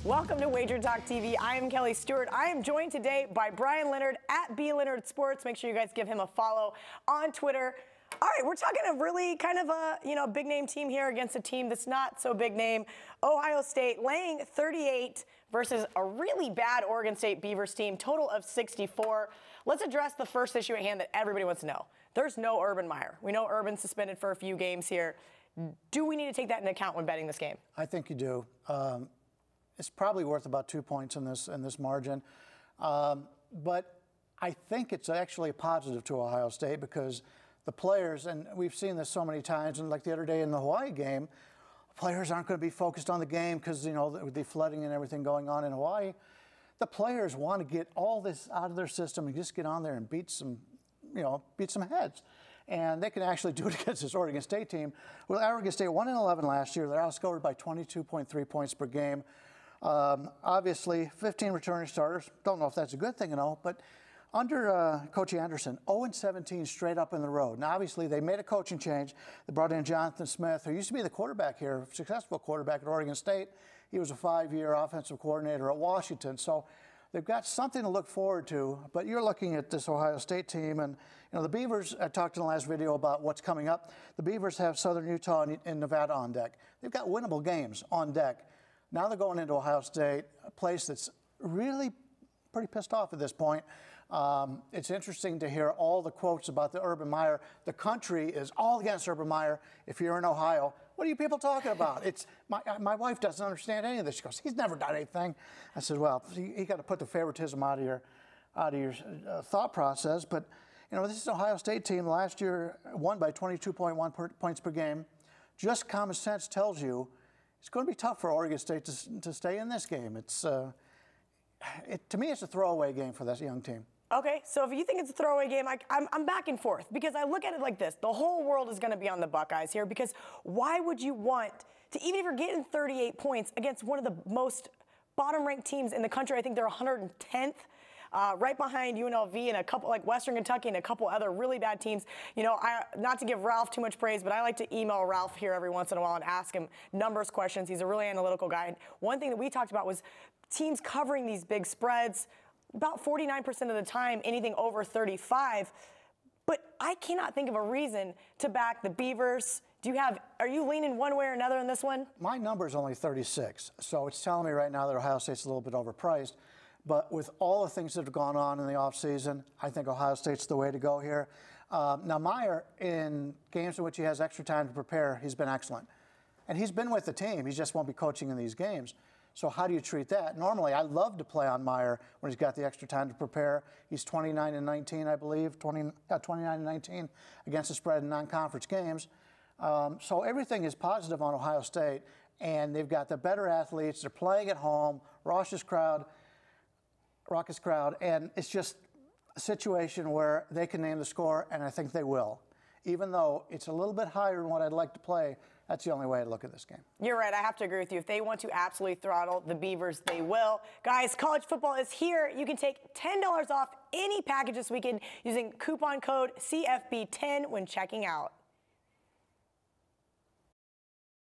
Welcome to WagerTalk TV. I am Kelly Stewart. I am joined today by Brian Leonard at B Leonard Sports. Make sure you guys give him a follow on Twitter. All right, we're talking a really kind of a big name team here against a team that's not so big name. Ohio State laying 38 versus a really bad Oregon State Beavers team, total of 64. Let's address the first issue at hand that everybody wants to know. There's no Urban Meyer. We know Urban's suspended for a few games here. Do we need to take that into account when betting this game? I think you do. It's probably worth about 2 points in this margin, but I think it's actually a positive to Ohio State because the players, and we've seen this so many times, and like the other day in the Hawaii game, players aren't going to be focused on the game because with the flooding and everything going on in Hawaii. The players want to get all this out of their system and just get on there and beat some heads. And they can actually do it against this Oregon State team. Well, Oregon State 1-11 last year. They're outscored by 22.3 points per game. Obviously, 15 returning starters. Don't know if that's a good thing and all, but under Coach Anderson, 0-17 straight up in the road. Now, obviously, they made a coaching change. They brought in Jonathan Smith, who used to be the quarterback here, successful quarterback at Oregon State. He was a 5-year offensive coordinator at Washington. So they've got something to look forward to. But you're looking at this Ohio State team, and the Beavers, I talked in the last video about what's coming up. The Beavers have Southern Utah and Nevada on deck. They've got winnable games on deck. Now they're going into Ohio State, a place that's really pretty pissed off at this point. It's interesting to hear all the quotes about the Urban Meyer. The country is all against Urban Meyer. If you're in Ohio, what are you people talking about? It's my wife doesn't understand any of this. She goes, he's never done anything. I said, well, you got to put the favoritism out of your thought process. But this is an Ohio State team last year won by 22.1 points per game. Just common sense tells you it's going to be tough for Oregon State to stay in this game. To me, it's a throwaway game for this young team. Okay, so if you think it's a throwaway game, I'm back and forth because I look at it like this. The whole world is going to be on the Buckeyes here because why would you want to, even if you're getting 38 points against one of the most bottom-ranked teams in the country, I think they're 110th, right behind UNLV and a couple like Western Kentucky and a couple other really bad teams. Not to give Ralph too much praise, but I like to email Ralph here every once in a while and ask him numbers questions. He's a really analytical guy. And one thing that we talked about was teams covering these big spreads. About 49% of the time, anything over 35. But I cannot think of a reason to back the Beavers. Are you leaning one way or another in this one? My number is only 36, so it's telling me right now that Ohio State's a little bit overpriced. But with all the things that have gone on in the offseason, I think Ohio State's the way to go here. Now, Meyer, in games in which he has extra time to prepare, he's been excellent. And he's been with the team. He just won't be coaching in these games. So how do you treat that? Normally, I love to play on Meyer when he's got the extra time to prepare. He's 29-19, I believe, 29-19 against the spread in non-conference games. So everything is positive on Ohio State, and they've got the better athletes. They're playing at home, raucous crowd, and it's just a situation where they can name the score, and I think they will. Even though it's a little bit higher than what I'd like to play, that's the only way to look at this game. You're right. I have to agree with you. If they want to absolutely throttle the Beavers, they will. Guys, college football is here. You can take $10 off any package this weekend using coupon code CFB10 when checking out.